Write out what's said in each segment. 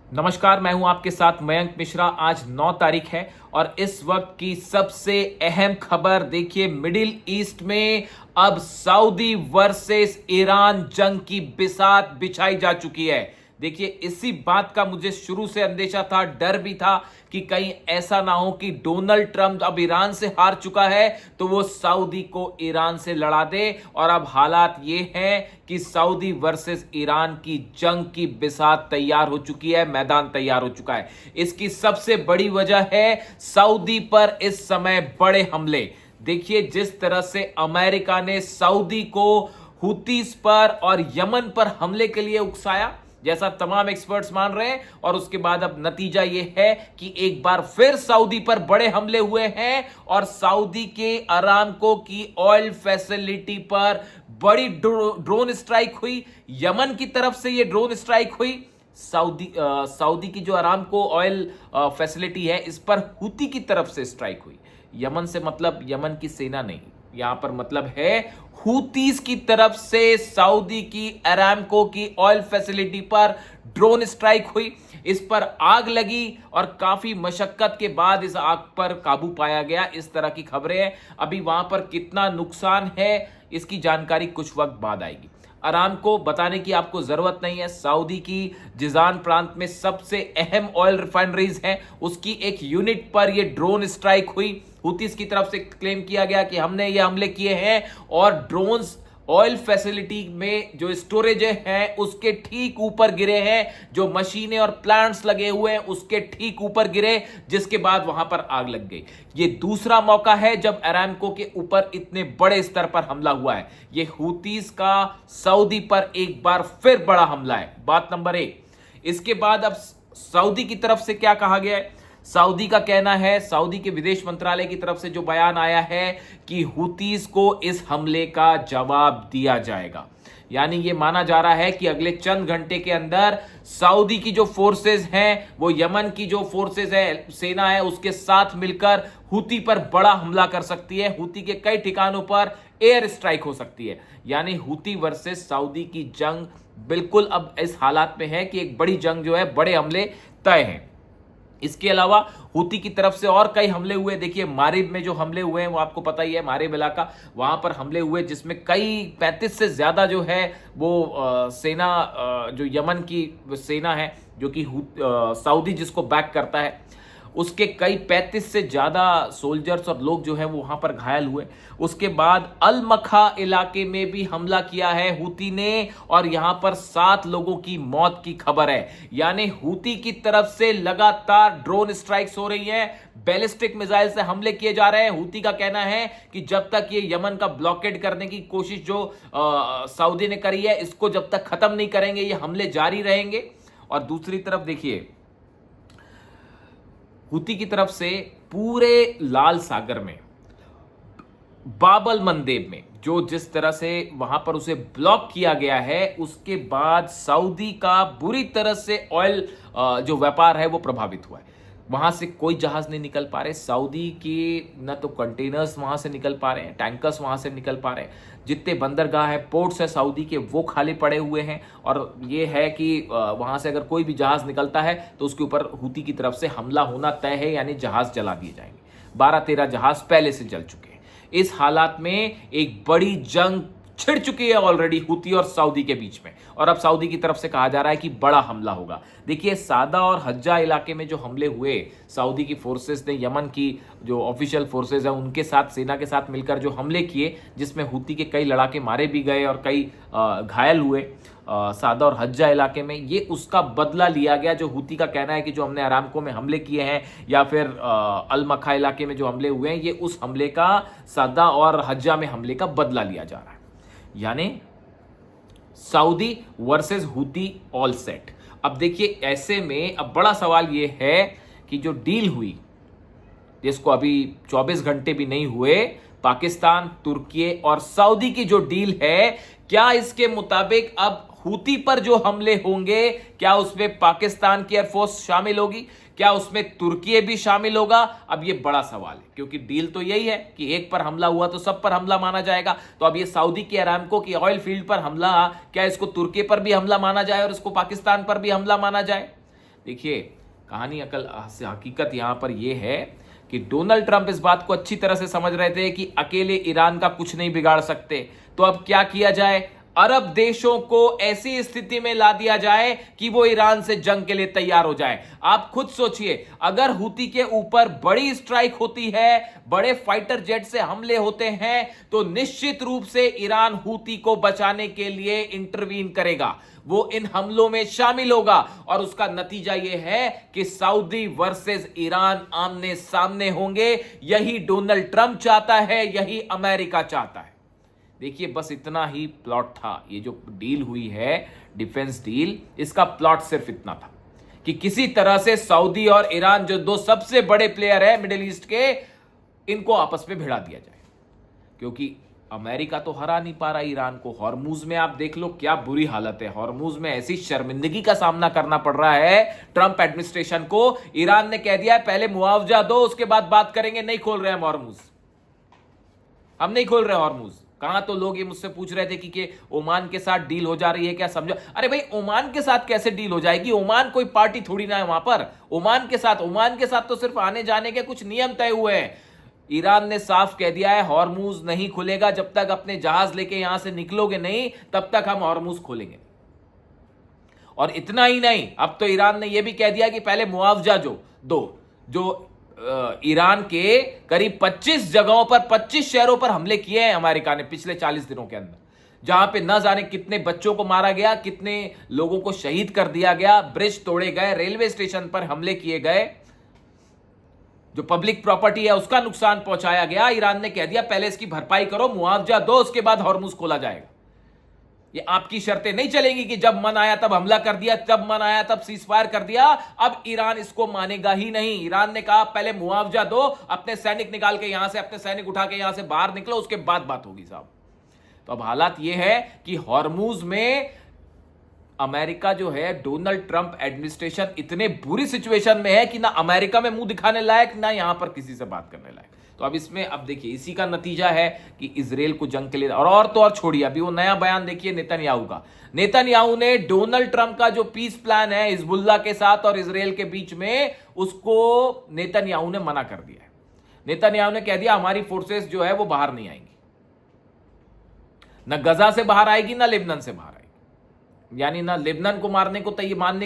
नमस्कार, मैं हूं आपके साथ मयंक मिश्रा। आज 9 तारीख है और इस वक्त की सबसे अहम खबर देखिए, मिडिल ईस्ट में अब सऊदी वर्सेस ईरान जंग की बिसात बिछाई जा चुकी है। देखिए, इसी बात का मुझे शुरू से अंदेशा था, डर भी था कि कहीं ऐसा ना हो कि डोनाल्ड ट्रंप अब ईरान से हार चुका है तो वो सऊदी को ईरान से लड़ा दे। और अब हालात ये हैं कि सऊदी वर्सेस ईरान की जंग की बिसात तैयार हो चुकी है, मैदान तैयार हो चुका है। इसकी सबसे बड़ी वजह है सऊदी पर इस समय बड़े हमले। देखिए, जिस तरह से अमेरिका ने सऊदी को हुतीस पर और यमन पर हमले के लिए उकसाया, जैसा तमाम एक्सपर्ट्स मान रहे हैं, और उसके बाद अब नतीजा यह है कि एक बार फिर सऊदी पर बड़े हमले हुए हैं और सऊदी के अरामको की ऑयल फैसिलिटी पर बड़ी ड्रोन स्ट्राइक हुई। यमन की तरफ से यह ड्रोन स्ट्राइक हुई। सऊदी की जो अरामको ऑयल फैसिलिटी है, इस पर हुती की तरफ से स्ट्राइक हुई। यमन से मतलब यमन की सेना नहीं, यहां पर मतलब है हुतीस की तरफ से सऊदी की अरामको की ऑयल फैसिलिटी पर ड्रोन स्ट्राइक हुई। इस पर आग लगी और काफी मशक्कत के बाद इस आग पर काबू पाया गया, इस तरह की खबरें हैं। अभी वहां पर कितना नुकसान है इसकी जानकारी कुछ वक्त बाद आएगी। अरामको बताने की आपको जरूरत नहीं है, सऊदी की जिजान प्रांत में सबसे अहम ऑयल रिफाइनरीज हैं, उसकी एक यूनिट पर यह ड्रोन स्ट्राइक हुई। हुतीस की तरफ से क्लेम किया गया कि हमने ये हमले किए हैं और ड्रोन्स ऑयल फैसिलिटी में जो स्टोरेज है उसके ठीक ऊपर गिरे हैं, जो मशीनें और प्लांट्स लगे हुए हैं उसके ठीक ऊपर गिरे, जिसके बाद वहां पर आग लग गई। ये दूसरा मौका है जब अरामको के ऊपर इतने बड़े स्तर पर हमला हुआ है। ये हुतीस का सऊदी पर एक बार फिर बड़ा हमला है, बात नंबर 1। इसके बाद अब सऊदी की तरफ से क्या कहा गया है? सऊदी का कहना है, सऊदी के विदेश मंत्रालय की तरफ से जो बयान आया है कि हुतीस को इस हमले का जवाब दिया जाएगा। यानी यह माना जा रहा है कि अगले चंद घंटे के अंदर सऊदी की जो फोर्सेस हैं, वो यमन की जो फोर्सेस है, सेना है, उसके साथ मिलकर हुती पर बड़ा हमला कर सकती है। हुती के कई ठिकानों पर एयर स्ट्राइक हो सकती है। यानी हुती वर्सेस सऊदी की जंग बिल्कुल अब इस हालात में है कि एक बड़ी जंग जो है, बड़े हमले तय हैं। इसके अलावा हुती की तरफ से और कई हमले हुए। देखिए, मारिब में जो हमले हुए हैं वो आपको पता ही है, मारिब इलाका, वहां पर हमले हुए जिसमें कई 35 से ज्यादा जो है वो सेना, जो यमन की सेना है, जो कि सऊदी जिसको बैक करता है, उसके कई 35 से ज्यादा सोल्जर्स और लोग जो हैं वो वहां पर घायल हुए। उसके बाद अल मखा इलाके में भी हमला किया है हुती ने और यहां पर 7 लोगों की मौत की खबर है। यानी हुती की तरफ से लगातार ड्रोन स्ट्राइक्स हो रही हैं, बैलिस्टिक मिसाइल से हमले किए जा रहे हैं। हुती का कहना है कि जब तक ये यमन का ब्लॉकेड करने की कोशिश जो सऊदी ने करी है, इसको जब तक खत्म नहीं करेंगे, ये हमले जारी रहेंगे। और दूसरी तरफ देखिए, हुती की तरफ से पूरे लाल सागर में, बाबल मंदेब में, जो जिस तरह से वहां पर उसे ब्लॉक किया गया है, उसके बाद सऊदी का बुरी तरह से ऑयल जो व्यापार है वो प्रभावित हुआ है। वहां से कोई जहाज नहीं निकल पा रहे सऊदी के, न तो कंटेनर्स वहां से निकल पा रहे हैं, टैंकर्स वहां से निकल पा रहे हैं। जितने बंदरगाह है, पोर्ट्स है सऊदी के, वो खाली पड़े हुए हैं। और ये है कि वहां से अगर कोई भी जहाज निकलता है तो उसके ऊपर हुती की तरफ से हमला होना तय है, यानी जहाज जला दिए जाएंगे। 12-13 जहाज पहले से जल चुके हैं। इस हालात में एक बड़ी जंग छिड़ चुकी है ऑलरेडी हुती और सऊदी के बीच में, और अब सऊदी की तरफ से कहा जा रहा है कि बड़ा हमला होगा। देखिए, सादा और हज्जा इलाके में जो हमले हुए, सऊदी की फोर्सेस ने यमन की जो ऑफिशियल फोर्सेस है उनके साथ, सेना के साथ मिलकर जो हमले किए, जिसमें हुती के कई लड़ाके मारे भी गए और कई घायल हुए सादा और हज्जा इलाके में, ये उसका बदला लिया गया। जो हुती का कहना है कि जो हमने अरामको में हमले किए हैं या फिर अल मखा इलाके में जो हमले हुए हैं, ये उस हमले का, सादा और हज्जा में हमले का बदला लिया जा रहा है। यानी सऊदी वर्सेस हुती ऑल सेट। अब देखिए, ऐसे में अब बड़ा सवाल यह है कि जो डील हुई, जिसको अभी 24 घंटे भी नहीं हुए, पाकिस्तान, तुर्की और सऊदी की जो डील है, क्या इसके मुताबिक अब हुती पर जो हमले होंगे, क्या उसमें पाकिस्तान की एयरफोर्स शामिल होगी, क्या उसमें तुर्की भी शामिल होगा? अब यह बड़ा सवाल है, क्योंकि डील तो यही है कि एक पर हमला हुआ तो सब पर हमला माना जाएगा। तो अब ये सऊदी की अरामको की ऑयल फील्ड पर हमला, क्या इसको तुर्की पर भी हमला माना जाए और इसको पाकिस्तान पर भी हमला माना जाए? देखिए, कहानी अकल हकीकत यहां पर यह है कि डोनाल्ड ट्रंप इस बात को अच्छी तरह से समझ रहे थे कि अकेले ईरान का कुछ नहीं बिगाड़ सकते। तो अब क्या किया जाए, अरब देशों को ऐसी स्थिति में ला दिया जाए कि वो ईरान से जंग के लिए तैयार हो जाए। आप खुद सोचिए, अगर हुती के ऊपर बड़ी स्ट्राइक होती है, बड़े फाइटर जेट से हमले होते हैं, तो निश्चित रूप से ईरान हुती को बचाने के लिए इंटरवीन करेगा, वो इन हमलों में शामिल होगा और उसका नतीजा यह है कि सऊदी वर्सेस ईरान आमने सामने होंगे। यही डोनाल्ड ट्रंप चाहता है, यही अमेरिका चाहता है। देखिए, बस इतना ही प्लॉट था। ये जो डील हुई है, डिफेंस डील, इसका प्लॉट सिर्फ इतना था कि किसी तरह से सऊदी और ईरान, जो दो सबसे बड़े प्लेयर है मिडिल ईस्ट के, इनको आपस में भिड़ा दिया जाए, क्योंकि अमेरिका तो हरा नहीं पा रहा ईरान को। हॉर्मुज में आप देख लो क्या बुरी हालत है। हॉर्मुज में ऐसी शर्मिंदगी का सामना करना पड़ रहा है ट्रंप एडमिनिस्ट्रेशन को। ईरान ने कह दिया है पहले मुआवजा दो, उसके बाद बात करेंगे। नहीं खोल रहे हम हॉर्मुज, हम नहीं खोल रहे हॉर्मुज। कहां तो लोग ये मुझसे पूछ रहे थे कि ओमान के साथ डील हो जा रही है क्या, समझो। अरे भाई, ओमान के साथ कैसे डील हो जाएगी? ओमान कोई पार्टी थोड़ी ना है वहां पर। ओमान के साथ तो सिर्फ आने जाने के कुछ नियम तय हुए हैं। ईरान ने साफ कह दिया है हॉर्मुज नहीं खुलेगा, जब तक अपने जहाज लेके यहां से निकलोगे नहीं तब तक हम हॉर्मुज खोलेंगे। और इतना ही नहीं, अब तो ईरान ने यह भी कह दिया कि पहले मुआवजा जो ईरान के करीब 25 जगहों पर, 25 शहरों पर हमले किए हैं अमेरिका ने पिछले 40 दिनों के अंदर, जहां पे न जाने कितने बच्चों को मारा गया, कितने लोगों को शहीद कर दिया गया, ब्रिज तोड़े गए, रेलवे स्टेशन पर हमले किए गए, जो पब्लिक प्रॉपर्टी है उसका नुकसान पहुंचाया गया। ईरान ने कह दिया पहले इसकी भरपाई करो, मुआवजा दो, उसके बाद हॉर्मुज खोला जाएगा। ये आपकी शर्तें नहीं चलेंगी कि जब मन आया तब हमला कर दिया, जब मन आया तब सीजफायर कर दिया। अब ईरान इसको मानेगा ही नहीं। ईरान ने कहा पहले मुआवजा दो, अपने सैनिक निकाल के यहां से, अपने सैनिक उठा के यहां से बाहर निकलो, उसके बाद बात होगी साहब। तो अब हालात ये है कि हॉर्मुज में अमेरिका जो है, डोनाल्ड ट्रंप एडमिनिस्ट्रेशन इतने बुरी सिचुएशन में है कि ना अमेरिका में मुंह दिखाने लायक, ना यहां पर किसी से बात करने लायक। तो अब इसमें, अब देखिए, इसी का नतीजा है कि इजराइल को जंग के लिए, और तो और छोड़िए, अभी वो नया बयान देखिए नेतन्याहू का। नेतन्याहू ने डोनाल्ड ट्रंप का जो पीस प्लान है हिजबुल्लाह के साथ और इजराइल के बीच में, उसको नेतन्याहू ने मना कर दिया है। नेतन्याहू ने कह दिया हमारी फोर्सेस जो है वो बाहर नहीं आएंगी, ना गजा से बाहर आएगी, ना लेबनान से बाहर आएगी। यानी ना लेबनान को मानने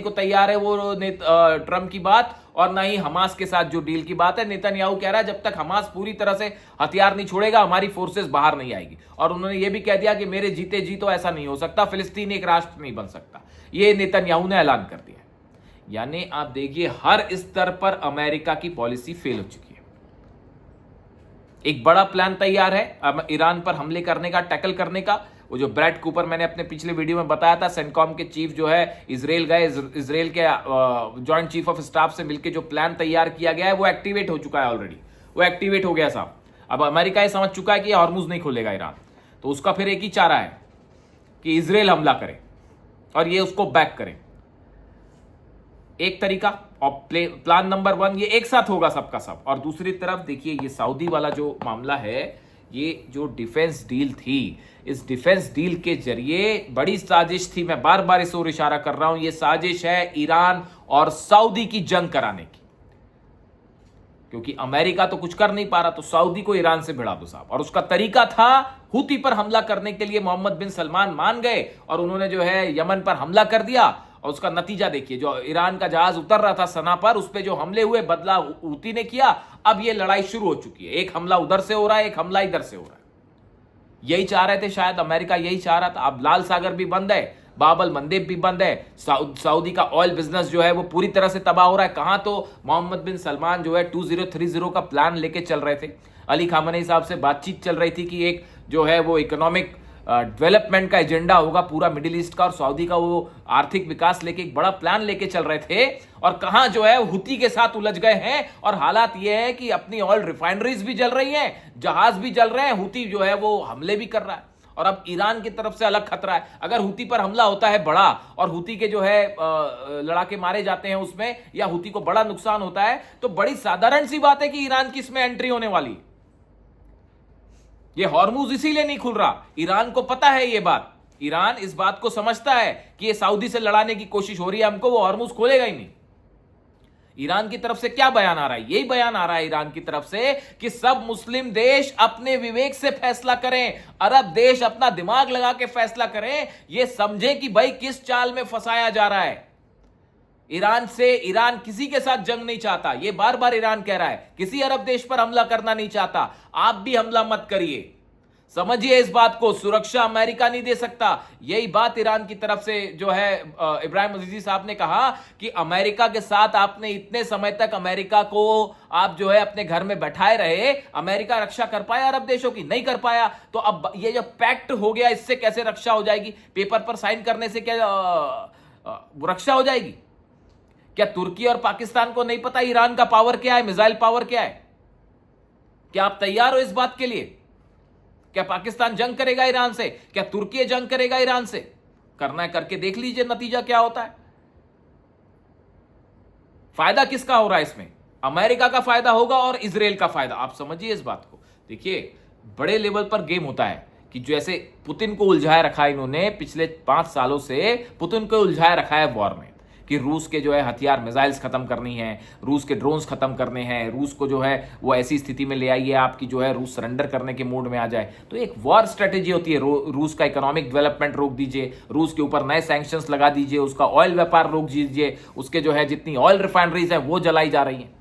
को तैयार है वो ट्रंप की बात, और ना ही हमास के साथ जो डील की बात है। नेतन्याहू कह रहा है जब तक हमास पूरी तरह से हथियार नहीं छोड़ेगा हमारी फोर्सेस बाहर नहीं आएगी। और उन्होंने ये भी कह दिया कि मेरे जीते जी तो ऐसा नहीं हो सकता, फिलिस्तीन एक राष्ट्र नहीं बन सकता। ये नेतन्याहू ने ऐलान कर दिया। यानी आप देखिए, हर स्तर पर अमेरिका की पॉलिसी फेल हो चुकी है। एक बड़ा प्लान तैयार है ईरान पर हमले करने का, टैकल करने का। वो जो ब्रैड कूपर मैंने अपने पिछले वीडियो में बताया था, सेंटकॉम के चीफ जो है इजराइल गए, इजराइल के जॉइंट चीफ ऑफ स्टाफ से मिलकर जो प्लान तैयार किया गया है वो एक्टिवेट हो चुका है ऑलरेडी। वो एक्टिवेट हो गया साहब। अब अमेरिका ये समझ चुका है कि हॉर्मुज नहीं खोलेगा ईरान, तो उसका फिर एक ही चारा है कि इजराइल हमला करे और ये उसको बैक करे। एक तरीका, और प्लान नंबर 1 ये एक साथ होगा सबका सब। और दूसरी तरफ देखिए, ये सऊदी वाला जो मामला है, ये जो डिफेंस डील थी, इस डिफेंस डील के जरिए बड़ी साजिश थी। मैं बार बार इस ओर इशारा कर रहा हूं, ये साजिश है ईरान और सऊदी की जंग कराने की। क्योंकि अमेरिका तो कुछ कर नहीं पा रहा, तो सऊदी को ईरान से भिड़ा दो साहब। और उसका तरीका था, हुती पर हमला करने के लिए मोहम्मद बिन सलमान मान गए और उन्होंने जो है यमन पर हमला कर दिया। और उसका नतीजा देखिए, जो ईरान का जहाज उतर रहा था सना पर, उस पर जो हमले हुए, बदला हुती ने किया। अब ये लड़ाई शुरू हो चुकी है, एक हमला उधर से हो रहा है, एक हमला इधर से हो रहा है। यही चाह रहे थे शायद, अमेरिका यही चाह रहा था। अब लाल सागर भी बंद है, बाबल मंदेब भी बंद है, सऊदी का ऑयल बिजनेस जो है वो पूरी तरह से तबाह हो रहा है। कहां तो मोहम्मद बिन सलमान जो है 2030 का प्लान लेके चल रहे थे। अली खामनेई साहब से बातचीत चल रही थी कि एक जो है वो इकोनॉमिक डेवलपमेंट का एजेंडा होगा पूरा मिडिल ईस्ट का, और सऊदी का वो आर्थिक विकास लेके एक बड़ा प्लान लेके चल रहे थे। और कहां जो है हुती के साथ उलझ गए हैं। और हालात ये है कि अपनी ऑयल रिफाइनरीज भी जल रही हैं, जहाज भी जल रहे हैं, हुती जो है वो हमले भी कर रहा है। और अब ईरान की तरफ से अलग खतरा है। अगर हुती पर हमला होता है बड़ा, और हुती के जो है लड़ाके मारे जाते हैं उसमें, या हुती को बड़ा नुकसान होता है, तो बड़ी साधारण सी बात है कि ईरान की इसमें एंट्री होने वाली। ये हॉर्मुज इसीलिए नहीं खुल रहा, ईरान को पता है ये बात। ईरान इस बात को समझता है कि ये सऊदी से लड़ाने की कोशिश हो रही है हमको, वो हॉर्मुज खोलेगा ही नहीं। ईरान की तरफ से क्या बयान आ रहा है? यही बयान आ रहा है ईरान की तरफ से कि सब मुस्लिम देश अपने विवेक से फैसला करें, अरब देश अपना दिमाग लगा के फैसला करें, यह समझें कि भाई किस चाल में फंसाया जा रहा है। ईरान किसी के साथ जंग नहीं चाहता, यह बार बार ईरान कह रहा है, किसी अरब देश पर हमला करना नहीं चाहता, आप भी हमला मत करिए। समझिए इस बात को, सुरक्षा अमेरिका नहीं दे सकता। यही बात ईरान की तरफ से जो है इब्राहिम अजीजी साहब ने कहा कि अमेरिका के साथ आपने इतने समय तक अमेरिका को आप जो है अपने घर में बैठाए रहे, अमेरिका रक्षा कर पाया अरब देशों की? नहीं कर पाया। तो अब ये जो पैक्ट हो गया, इससे कैसे रक्षा हो जाएगी? पेपर पर साइन करने से क्या रक्षा हो जाएगी? क्या तुर्की और पाकिस्तान को नहीं पता ईरान का पावर क्या है, मिसाइल पावर क्या है? क्या आप तैयार हो इस बात के लिए? क्या पाकिस्तान जंग करेगा ईरान से? क्या तुर्की जंग करेगा ईरान से? करना है करके देख लीजिए नतीजा क्या होता है। फायदा किसका हो रहा है इसमें? अमेरिका का फायदा होगा और इजराइल का फायदा। आप समझिए इस बात को। देखिए, बड़े लेवल पर गेम होता है कि जैसे पुतिन को उलझाए रखा है इन्होंने, पिछले 5 सालों से पुतिन को उलझाए रखा है वॉर में, कि रूस के जो है हथियार मिसाइल्स खत्म करनी है, रूस के ड्रोन्स खत्म करने हैं, रूस को जो है वो ऐसी स्थिति में ले आइए आपकी जो है रूस सरेंडर करने के मूड में आ जाए। तो एक वॉर स्ट्रेटेजी होती है, रूस का इकोनॉमिक डेवलपमेंट रोक दीजिए, रूस के ऊपर नए सैंक्शंस लगा दीजिए, उसका ऑयल व्यापार रोक दीजिए, उसके जो है जितनी ऑयल रिफाइनरीज हैं वो जलाई जा रही हैं।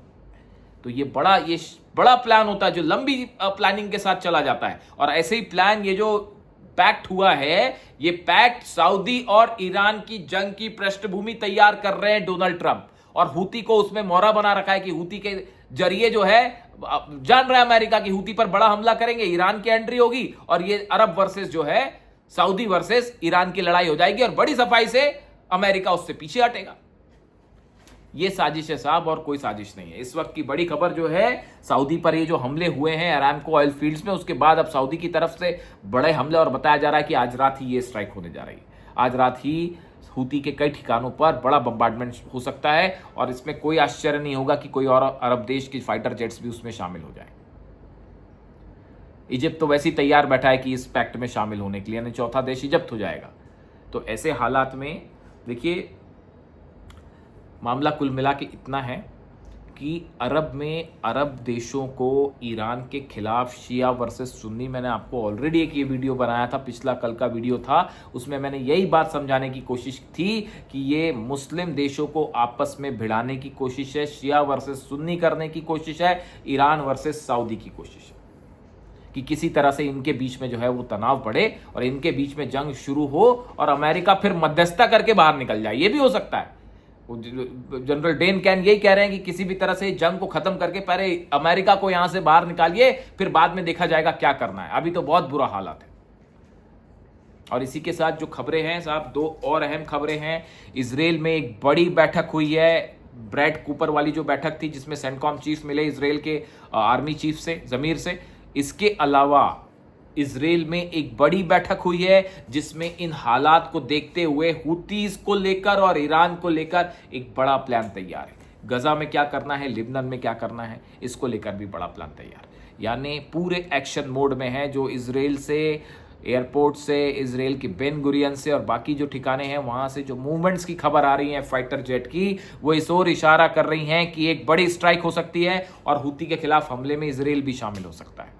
तो ये बड़ा प्लान होता है जो लंबी प्लानिंग के साथ चला जाता है। और ऐसे ही प्लान ये जो पैक्ट हुआ है, ये पैक्ट सऊदी और ईरान की जंग की पृष्ठभूमि तैयार कर रहे हैं डोनाल्ड ट्रंप, और हूती को उसमें मोहरा बना रखा है कि हूती के जरिए जो है, जान रहा है अमेरिका की हूती पर बड़ा हमला करेंगे, ईरान की एंट्री होगी और ये अरब वर्सेस जो है सऊदी वर्सेस ईरान की लड़ाई हो जाएगी और बड़ी सफाई से अमेरिका उससे पीछे हटेगा। ये साजिश है साहब, और कोई साजिश नहीं है। इस वक्त की बड़ी खबर जो है, सऊदी पर ये जो हमले हुए हैं अरामको ऑयल फील्ड्स में, उसके बाद अब सऊदी की तरफ से बड़े हमले, और बताया जा रहा है कि आज रात ही ये स्ट्राइक होने जा रही है। आज रात ही हूती के कई ठिकानों पर बड़ा बम्बार्डमेंट हो सकता है, और इसमें कोई आश्चर्य नहीं होगा कि कोई और अरब देश की फाइटर जेट्स भी उसमें शामिल हो जाए। इजिप्ट तो वैसे ही तैयार बैठा है कि इस पैक्ट में शामिल होने के लिए, यानी चौथा देश इजिप्ट हो जाएगा। तो ऐसे हालात में देखिए, मामला कुल मिला के इतना है कि अरब में अरब देशों को ईरान के खिलाफ शिया वर्सेस सुन्नी, मैंने आपको ऑलरेडी एक ये वीडियो बनाया था, पिछला कल का वीडियो था, उसमें मैंने यही बात समझाने की कोशिश थी कि ये मुस्लिम देशों को आपस में भिड़ाने की कोशिश है, शिया वर्सेस सुन्नी करने की कोशिश है, ईरान वर्सेस सऊदी की कोशिश है कि किसी तरह से इनके बीच में जो है वो तनाव बढ़े और इनके बीच में जंग शुरू हो और अमेरिका फिर मध्यस्थता करके बाहर निकल जाए। ये भी हो सकता है। जनरल डेन कैन यही कह रहे हैं कि किसी भी तरह से जंग को खत्म करके पहले अमेरिका को यहां से बाहर निकालिए, फिर बाद में देखा जाएगा क्या करना है। अभी तो बहुत बुरा हालात है। और इसी के साथ जो खबरें हैं साहब, 2 और अहम खबरें हैं। इजराइल में एक बड़ी बैठक हुई है, ब्रैड कूपर वाली जो बैठक थी, जिसमें सेंटकॉम चीफ मिले इजराइल के आर्मी चीफ से, जमीर से। इसके अलावा इजराइल में एक बड़ी बैठक हुई है जिसमें इन हालात को देखते हुए हुतीज को लेकर और ईरान को लेकर एक बड़ा प्लान तैयार है। गजा में क्या करना है, लिबनान में क्या करना है, इसको लेकर भी बड़ा प्लान तैयार है। यानी पूरे एक्शन मोड में है। जो इजराइल से एयरपोर्ट से, इजराइल के बेन गुरियन से और बाकी जो ठिकाने हैं वहां से जो मूवमेंट्स की खबर आ रही है फाइटर जेट की, वो इस ओर इशारा कर रही हैं कि एक बड़ी स्ट्राइक हो सकती है और हुती के खिलाफ हमले में इजराइल भी शामिल हो सकता है।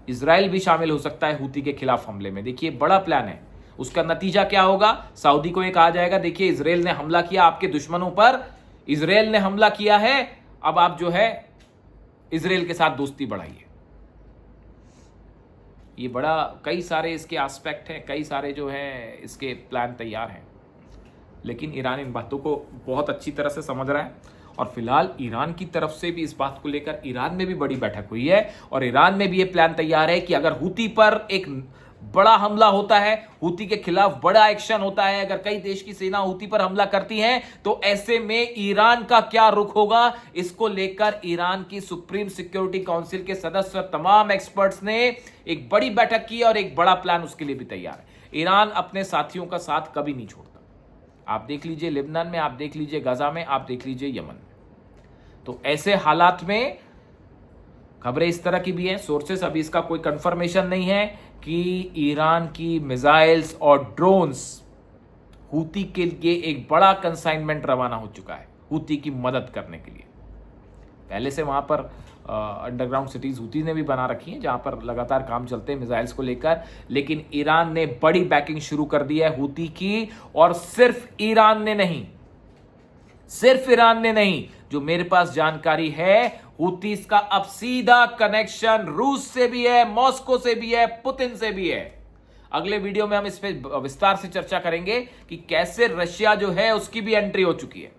इजराइल भी शामिल हो सकता है हुती के खिलाफ हमले में। देखिए, बड़ा प्लान है। उसका नतीजा क्या होगा? सऊदी को ये कहा जाएगा, देखिए इजराइल ने हमला किया आपके दुश्मनों पर, इजराइल ने हमला किया है, अब आप जो है इजराइल के साथ दोस्ती बढ़ाइए। ये बड़ा, कई सारे इसके एस्पेक्ट हैं, कई सारे जो है इसके प्लान तैयार हैं, लेकिन ईरान इन बातों को बहुत अच्छी तरह से समझ रहा है। और फिलहाल ईरान की तरफ से भी इस बात को लेकर ईरान में भी बड़ी बैठक हुई है और ईरान में भी ये प्लान तैयार है कि अगर हुती पर एक बड़ा हमला होता है, हुती के खिलाफ बड़ा एक्शन होता है, अगर कई देश की सेना हुती पर हमला करती है, तो ऐसे में ईरान का क्या रुख होगा, इसको लेकर ईरान की सुप्रीम सिक्योरिटी काउंसिल के सदस्य और तमाम एक्सपर्ट्स ने एक बड़ी बैठक की और एक बड़ा प्लान उसके लिए भी तैयार है। ईरान अपने साथियों का साथ कभी नहीं छोड़ता। आप देख लीजिए लेबनान में, आप देख लीजिए गाजा में, आप देख लीजिए यमन में। तो ऐसे हालात में खबरें इस तरह की भी हैं, सोर्सेस अभी इसका कोई कंफर्मेशन नहीं है कि ईरान की मिसाइल्स और ड्रोन्स हुती के लिए एक बड़ा कंसाइनमेंट रवाना हो चुका है हूती की मदद करने के लिए। पहले से वहाँ पर अंडरग्राउंड सिटीज़ हूती ने भी बना रखी हैं जहाँ पर लगातार काम चलते हैं मिसाइल्स को लेकर, लेकिन ईरान ने बड़ी बैकिंग शुरू कर दी है हूती की। और सिर्फ ईरान ने नहीं, जो मेरे पास जानकारी है, हूतीस का अब सीधा कनेक्शन रूस से भी है, मॉस्को से भी है, पुतिन से भी है। अगले वीडियो में हम इस पर विस्तार से चर्चा करेंगे कि कैसे रशिया जो है उसकी भी एंट्री हो चुकी है।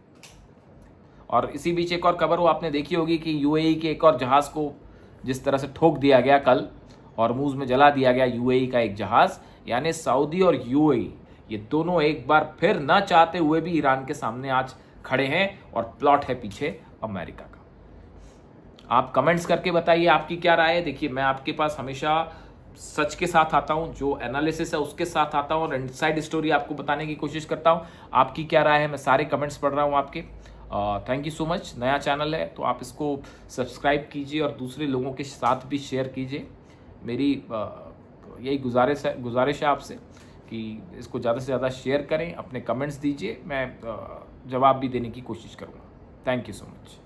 और इसी बीच एक और खबर वो आपने देखी होगी कि यूएई के एक और जहाज को जिस तरह से ठोक दिया गया कल, हॉर्मूज में जला दिया गया यूएई का एक जहाज। यानी सऊदी और यूएई ये दोनों एक बार फिर ना चाहते हुए भी ईरान के सामने आज खड़े हैं और प्लॉट है पीछे अमेरिका का। आप कमेंट्स करके बताइए आपकी क्या राय है। देखिए, मैं आपके पास हमेशा सच के साथ आता हूं, जो एनालिसिस है उसके साथ आता हूं और इनसाइड स्टोरी आपको बताने की कोशिश करता हूं। आपकी क्या राय है, मैं सारे कमेंट्स पढ़ रहा हूं आपके। Thank you so much. नया चैनल है तो आप इसको सब्सक्राइब कीजिए और दूसरे लोगों के साथ भी शेयर कीजिए। मेरी यही गुजारिश है आपसे कि इसको ज़्यादा से ज़्यादा शेयर करें, अपने कमेंट्स दीजिए, मैं जवाब भी देने की कोशिश करूँगा। Thank you so much.